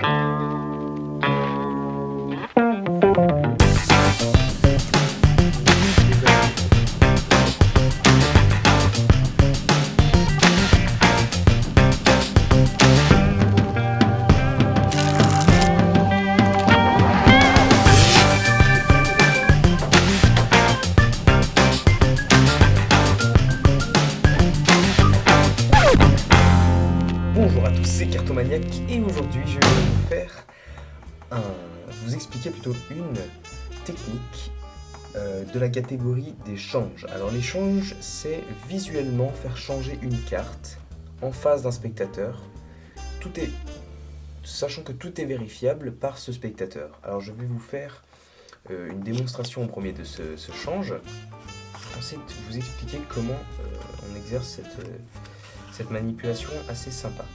Bonjour à tous, c'est Cartomaniac et aujourd'hui je vais vous expliquer plutôt une technique de la catégorie des changes. Alors les changes, c'est visuellement faire changer une carte en face d'un spectateur, sachant que tout est vérifiable par ce spectateur. Alors je vais vous faire une démonstration en premier de ce change, ensuite vous expliquer comment on exerce cette manipulation assez sympa.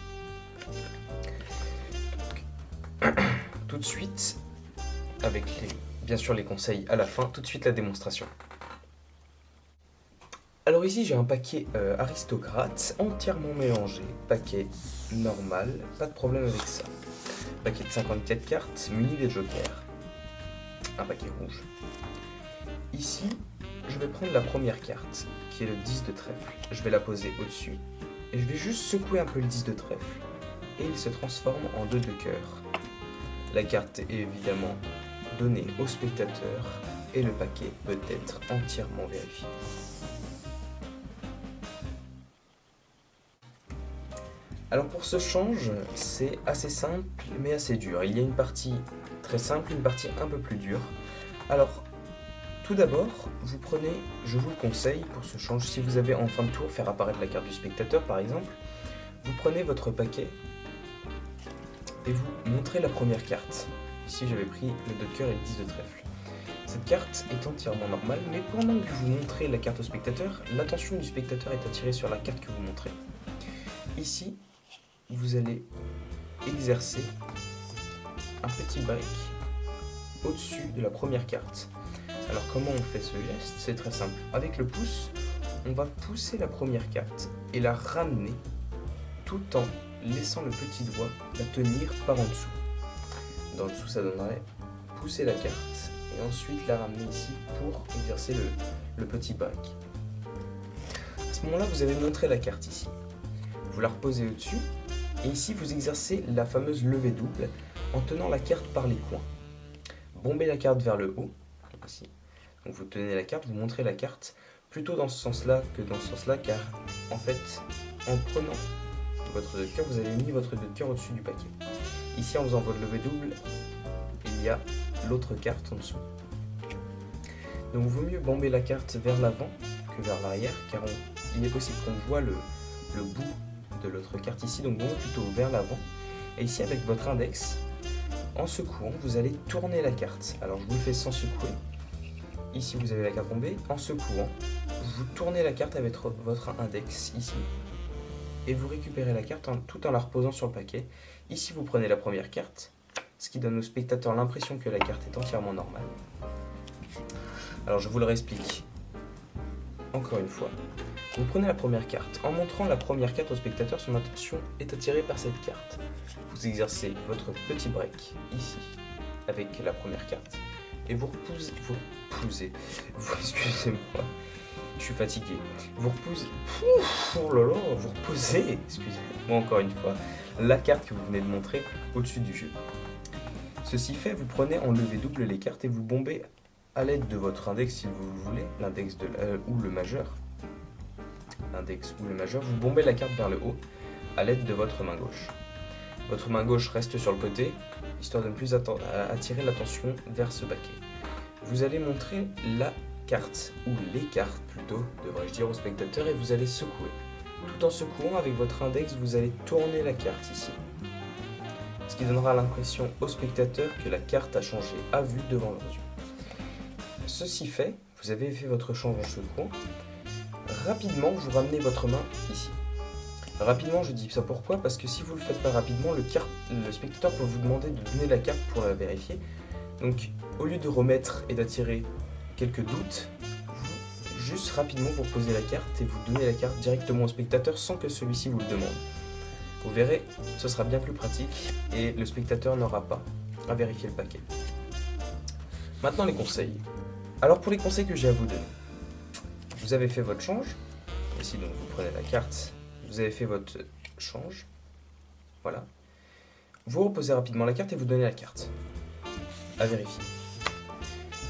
Tout de suite, avec bien sûr les conseils à la fin, tout de suite la démonstration. Alors ici j'ai un paquet aristocrate entièrement mélangé, paquet normal, pas de problème avec ça. Paquet de 54 cartes muni des jokers, un paquet rouge. Ici, je vais prendre la première carte, qui est le 10 de trèfle. Je vais la poser au-dessus, et je vais juste secouer un peu le 10 de trèfle, et il se transforme en 2 de cœur. La carte est évidemment donnée au spectateur, et le paquet peut être entièrement vérifié. Alors pour ce change, c'est assez simple, mais assez dur. Il y a une partie très simple, une partie un peu plus dure. Alors, tout d'abord, vous prenez, je vous le conseille pour ce change, si vous avez en fin de tour faire apparaître la carte du spectateur par exemple, vous prenez votre paquet et vous montrez la première carte. Ici j'avais pris le 2 de cœur et le 10 de trèfle. Cette carte est entièrement normale, mais pendant que vous montrez la carte au spectateur, l'attention du spectateur est attirée sur la carte que vous montrez. Ici, vous allez exercer un petit break au-dessus de la première carte. Alors comment on fait ce geste? C'est très simple. Avec le pouce, on va pousser la première carte et la ramener tout en laissant le petit doigt la tenir par en dessous. Dans le dessous, ça donnerait pousser la carte et ensuite la ramener ici pour exercer le petit break. À ce moment-là, vous avez montré la carte ici. Vous la reposez au-dessus et ici, vous exercez la fameuse levée double en tenant la carte par les coins. Bombez la carte vers le haut, ici. Donc vous tenez la carte, vous montrez la carte plutôt dans ce sens-là que dans ce sens-là, car en fait, en prenant votre 2 de cœur, vous avez mis votre 2 de cœur au-dessus du paquet. Ici, en faisant votre levée double, il y a l'autre carte en dessous. Donc il vaut mieux bomber la carte vers l'avant que vers l'arrière, car il est possible qu'on voit le bout de l'autre carte ici, donc bombez plutôt vers l'avant. Et ici, avec votre index, en secouant, vous allez tourner la carte. Alors je vous le fais sans secouer. Ici, vous avez la carte bombée. En secouant, vous tournez la carte avec votre index ici. Et vous récupérez la carte tout en la reposant sur le paquet. Ici, vous prenez la première carte, ce qui donne au spectateur l'impression que la carte est entièrement normale. Alors, je vous le réexplique encore une fois. Vous prenez la première carte. En montrant la première carte au spectateur, son attention est attirée par cette carte. Vous exercez votre petit break ici, avec la première carte. Et vous excusez-moi, je suis fatigué. Vous reposez, excusez-moi encore une fois, la carte que vous venez de montrer au-dessus du jeu. Ceci fait, vous prenez en levée double les cartes et vous bombez à l'aide de votre index si vous le voulez, l'index ou le majeur. L'index ou le majeur, vous bombez la carte vers le haut à l'aide de votre main gauche. Votre main gauche reste sur le côté, histoire de ne plus attirer l'attention vers ce paquet. Vous allez montrer la carte, ou les cartes plutôt, devrais-je dire, au spectateur, et vous allez secouer. Tout en secouant, avec votre index, vous allez tourner la carte ici. Ce qui donnera l'impression au spectateur que la carte a changé à vue devant leurs yeux. Ceci fait, vous avez fait votre change en secouant. Rapidement, vous ramenez votre main ici. Rapidement, je dis ça pourquoi? Parce que si vous ne le faites pas rapidement, le spectateur peut vous demander de donner la carte pour la vérifier. Donc, au lieu de remettre et d'attirer quelques doutes, juste rapidement vous posez la carte et vous donnez la carte directement au spectateur sans que celui-ci vous le demande. Vous verrez, ce sera bien plus pratique et le spectateur n'aura pas à vérifier le paquet. Maintenant les conseils. Alors pour les conseils que j'ai à vous donner, vous avez fait votre change. Ici donc vous prenez la carte, vous avez fait votre change. Voilà. Vous reposez rapidement la carte et vous donnez la carte. À vérifier.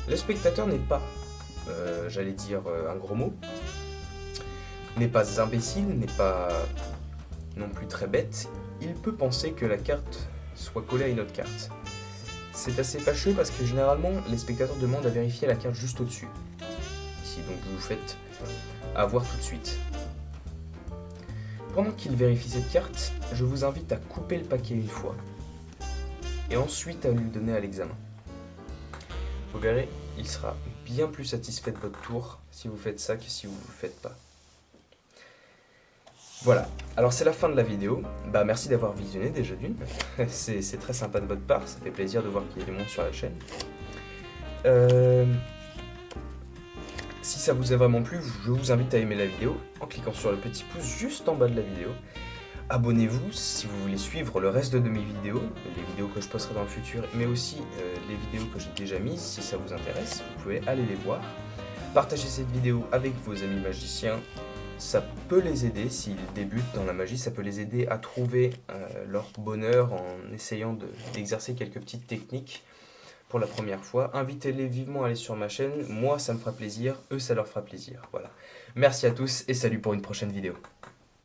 Le spectateur n'est pas, j'allais dire un gros mot, n'est pas imbécile, n'est pas non plus très bête. Il peut penser que la carte soit collée à une autre carte. C'est assez fâcheux parce que généralement les spectateurs demandent à vérifier la carte juste au-dessus. Ici donc vous vous faites avoir tout de suite. Pendant qu'il vérifie cette carte, je vous invite à couper le paquet une fois et ensuite à lui donner à l'examen. Vous verrez, il sera bien plus satisfait de votre tour si vous faites ça que si vous ne le faites pas. Voilà, alors c'est la fin de la vidéo. Merci d'avoir visionné déjà d'une. C'est très sympa de votre part, ça fait plaisir de voir qu'il y a du monde sur la chaîne. Si ça vous a vraiment plu, je vous invite à aimer la vidéo en cliquant sur le petit pouce juste en bas de la vidéo. Abonnez-vous si vous voulez suivre le reste de mes vidéos, les vidéos que je posterai dans le futur, mais aussi les vidéos que j'ai déjà mises. Si ça vous intéresse, vous pouvez aller les voir. Partagez cette vidéo avec vos amis magiciens. Ça peut les aider, s'ils débutent dans la magie, ça peut les aider à trouver leur bonheur en essayant d'exercer quelques petites techniques pour la première fois. Invitez-les vivement à aller sur ma chaîne, moi ça me fera plaisir, eux ça leur fera plaisir. Voilà. Merci à tous et salut pour une prochaine vidéo.